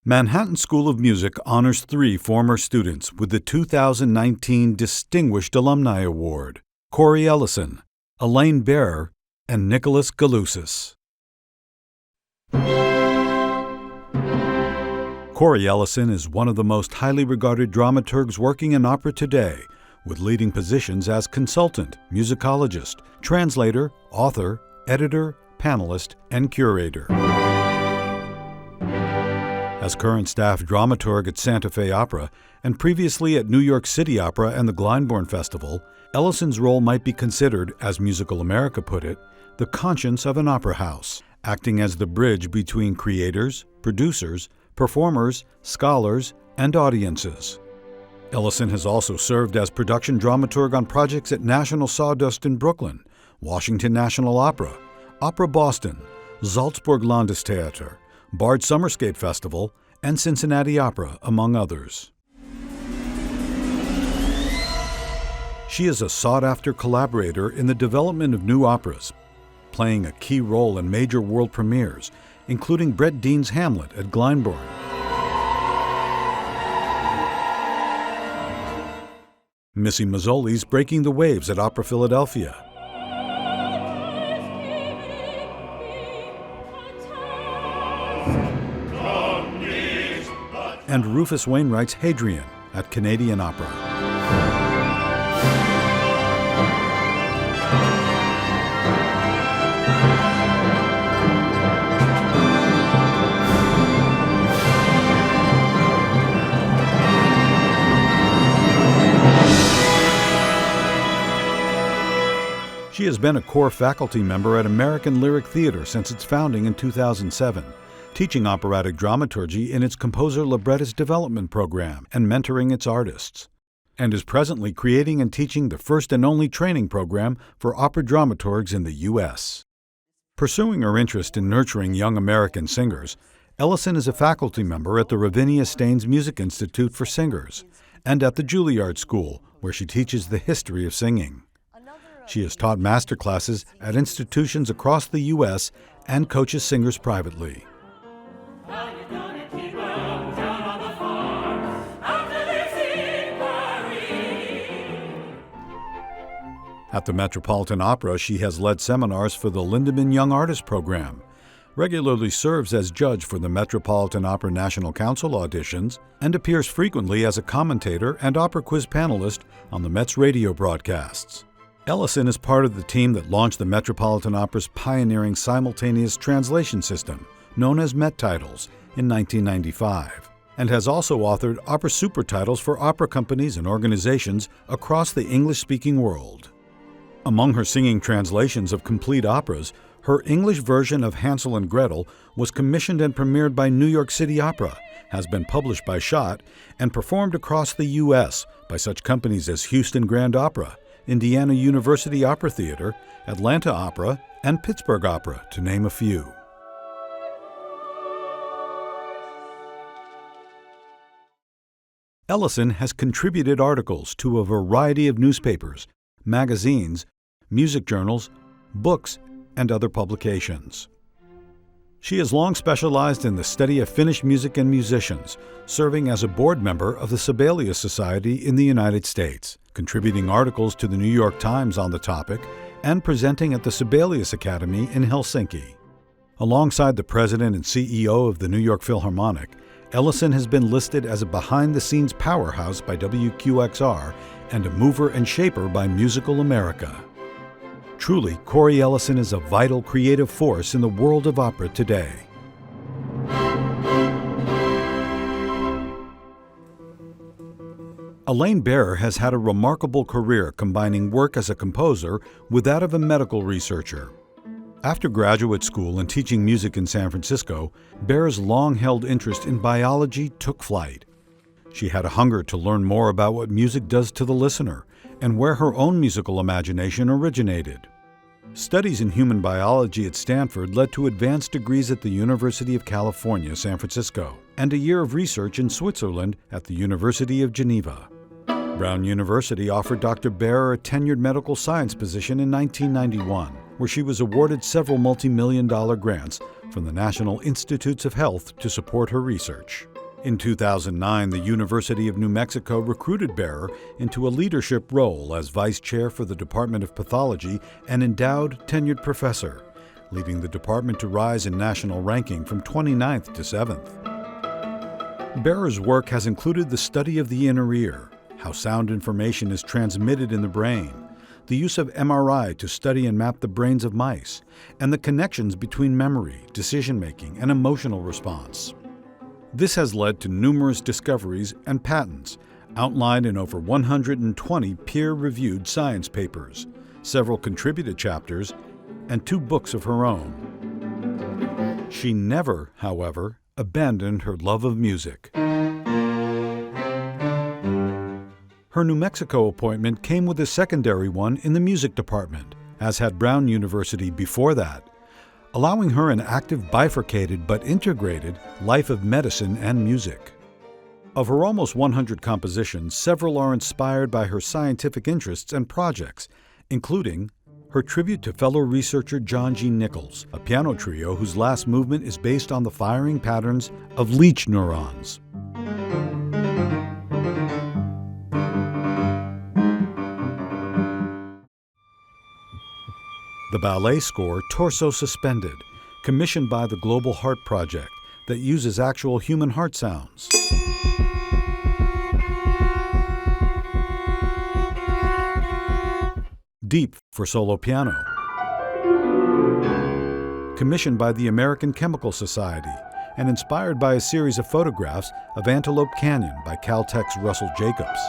Manhattan School of Music honors 3 former students with the 2019 Distinguished Alumni Award: Cori Ellison, Elaine Bearer, and Nicholas Goluses. Cori Ellison is one of the most highly regarded dramaturgs working in opera today, with leading positions as consultant, musicologist, translator, author, editor, panelist, and curator. As current staff dramaturg at Santa Fe Opera and previously at New York City Opera and the Glyndebourne Festival, Ellison's role might be considered, as Musical America put it, the conscience of an opera house, acting as the bridge between creators, producers, performers, scholars, and audiences. Ellison has also served as production dramaturg on projects at National Sawdust in Brooklyn, Washington National Opera, Opera Boston, Salzburg Landestheater, Bard Summerscape Festival, and Cincinnati Opera, among others. She is a sought-after collaborator in the development of new operas, playing a key role in major world premieres, including Brett Dean's Hamlet at Glyndebourne. Missy Mazzoli's Breaking the Waves at Opera Philadelphia. And Rufus Wainwright's Hadrian at Canadian Opera. She has been a core faculty member at American Lyric Theater since its founding in 2007, teaching operatic dramaturgy in its composer librettist development program and mentoring its artists, and is presently creating and teaching the first and only training program for opera dramaturgs in the U.S. Pursuing her interest in nurturing young American singers, Ellison is a faculty member at the Ravinia Staines Music Institute for Singers and at the Juilliard School, where she teaches the history of singing. She has taught master classes at institutions across the U.S. and coaches singers privately. At the Metropolitan Opera, she has led seminars for the Lindemann Young Artist Program, regularly serves as judge for the Metropolitan Opera National Council auditions, and appears frequently as a commentator and opera quiz panelist on the Met's radio broadcasts. Ellison is part of the team that launched the Metropolitan Opera's pioneering simultaneous translation system, known as Met Titles, in 1995, and has also authored opera super titles for opera companies and organizations across the English-speaking world. Among her singing translations of complete operas, her English version of Hansel and Gretel was commissioned and premiered by New York City Opera, has been published by Schott, and performed across the U.S. by such companies as Houston Grand Opera, Indiana University Opera Theater, Atlanta Opera, and Pittsburgh Opera, to name a few. Ellison has contributed articles to a variety of newspapers, magazines, music journals, books, and other publications. She has long specialized in the study of Finnish music and musicians, serving as a board member of the Sibelius Society in the United States, contributing articles to the New York Times on the topic, and presenting at the Sibelius Academy in Helsinki. Alongside the president and CEO of the New York Philharmonic, Ellison has been listed as a behind-the-scenes powerhouse by WQXR and a mover and shaper by Musical America. Truly, Cori Ellison is a vital creative force in the world of opera today. Elaine Bearer has had a remarkable career combining work as a composer with that of a medical researcher. After graduate school and teaching music in San Francisco, Bearer's long-held interest in biology took flight. She had a hunger to learn more about what music does to the listener and where her own musical imagination originated. Studies in human biology at Stanford led to advanced degrees at the University of California, San Francisco, and a year of research in Switzerland at the University of Geneva. Brown University offered Dr. Bearer a tenured medical science position in 1991, where she was awarded several multi-million-dollar grants from the National Institutes of Health to support her research. In 2009, the University of New Mexico recruited Bearer into a leadership role as vice chair for the Department of Pathology and endowed tenured professor, leading the department to rise in national ranking from 29th to 7th. Bearer's work has included the study of the inner ear, how sound information is transmitted in the brain, the use of MRI to study and map the brains of mice, and the connections between memory, decision-making, and emotional response. This has led to numerous discoveries and patents, outlined in over 120 peer-reviewed science papers, several contributed chapters, and 2 books of her own. She never, however, abandoned her love of music. Her New Mexico appointment came with a secondary one in the music department, as had Brown University before that, allowing her an active, bifurcated but integrated life of medicine and music. Of her almost 100 compositions, several are inspired by her scientific interests and projects, including her tribute to fellow researcher John G. Nichols, a piano trio whose last movement is based on the firing patterns of leech neurons. The ballet score Torso Suspended, commissioned by the Global Heart Project, that uses actual human heart sounds. Deep for solo piano, commissioned by the American Chemical Society and inspired by a series of photographs of Antelope Canyon by Caltech's Russell Jacobs.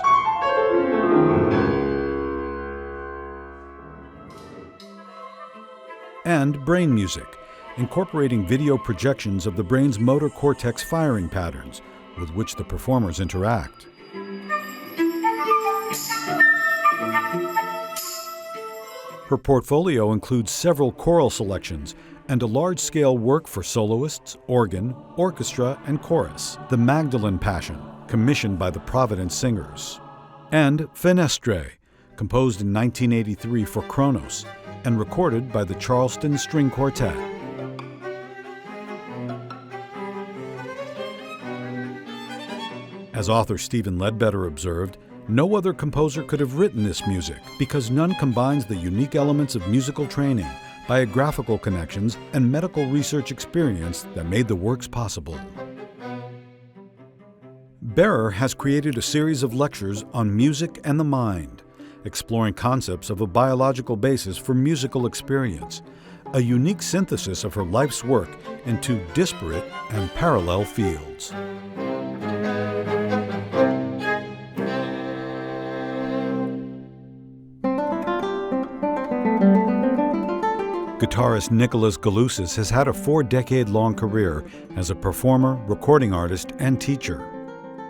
And brain music, incorporating video projections of the brain's motor cortex firing patterns with which the performers interact. Her portfolio includes several choral selections and a large-scale work for soloists, organ, orchestra, and chorus, The Magdalene Passion, commissioned by the Providence Singers, and Fenestre, composed in 1983 for Kronos, and recorded by the Charleston String Quartet. As author Stephen Ledbetter observed, no other composer could have written this music because none combines the unique elements of musical training, biographical connections, and medical research experience that made the works possible. Bearer has created a series of lectures on music and the mind, exploring concepts of a biological basis for musical experience, a unique synthesis of her life's work in 2 disparate and parallel fields. Guitarist Nicholas Goluses has had a 4-decade-long career as a performer, recording artist, and teacher.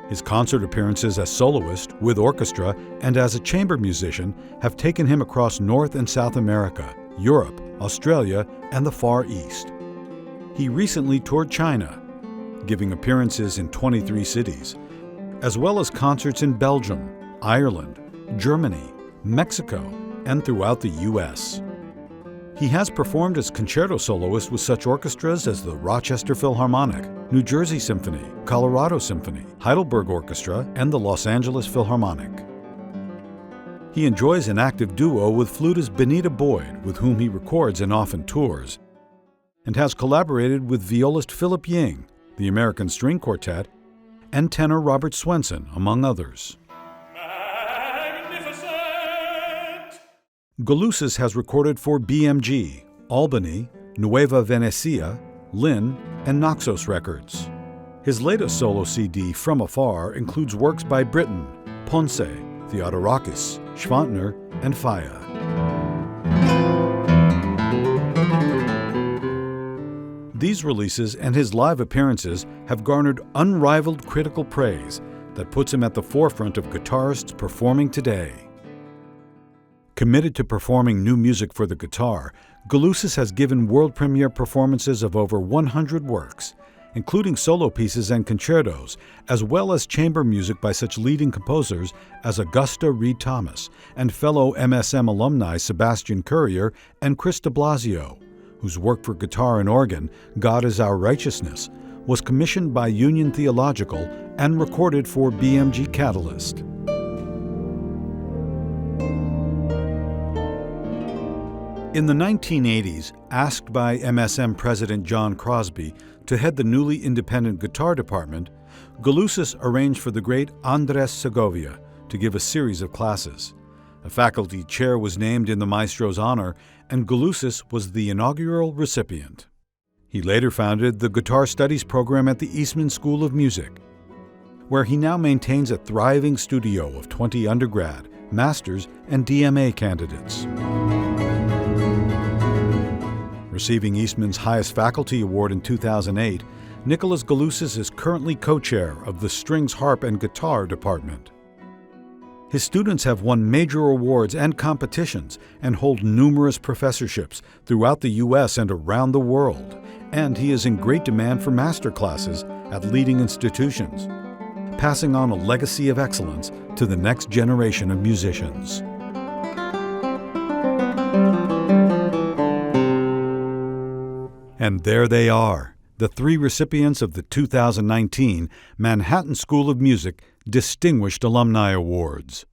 His concert appearances as soloist, with orchestra, and as a chamber musician have taken him across North and South America, Europe, Australia, and the Far East. He recently toured China, giving appearances in 23 cities, as well as concerts in Belgium, Ireland, Germany, Mexico, and throughout the U.S. He has performed as concerto soloist with such orchestras as the Rochester Philharmonic, New Jersey Symphony, Colorado Symphony, Heidelberg Orchestra, and the Los Angeles Philharmonic. He enjoys an active duo with flutist Benita Boyd, with whom he records and often tours, and has collaborated with violist Philip Ying, the American String Quartet, and tenor Robert Swenson, among others. Goluses has recorded for BMG, Albany, Nueva Venecia, Lynn, and Naxos Records. His latest solo CD, From Afar, includes works by Britten, Ponce, Theodorakis, Schwantner, and Faya. These releases and his live appearances have garnered unrivaled critical praise that puts him at the forefront of guitarists performing today. Committed to performing new music for the guitar, Goluses has given world premiere performances of over 100 works, including solo pieces and concertos, as well as chamber music by such leading composers as Augusta Reed Thomas and fellow MSM alumni Sebastian Courier and Chris de Blasio, whose work for guitar and organ, God is Our Righteousness, was commissioned by Union Theological and recorded for BMG Catalyst. In the 1980s, asked by MSM President John Crosby to head the newly independent guitar department, Goluses arranged for the great Andres Segovia to give a series of classes. A faculty chair was named in the maestro's honor, and Goluses was the inaugural recipient. He later founded the Guitar Studies program at the Eastman School of Music, where he now maintains a thriving studio of 20 undergrad, master's, and DMA candidates. Receiving Eastman's highest faculty award in 2008, Nicholas Goluses is currently co-chair of the Strings, Harp, and Guitar department. His students have won major awards and competitions and hold numerous professorships throughout the U.S. and around the world, and he is in great demand for master classes at leading institutions, passing on a legacy of excellence to the next generation of musicians. And there they are, the three recipients of the 2019 Manhattan School of Music Distinguished Alumni Awards.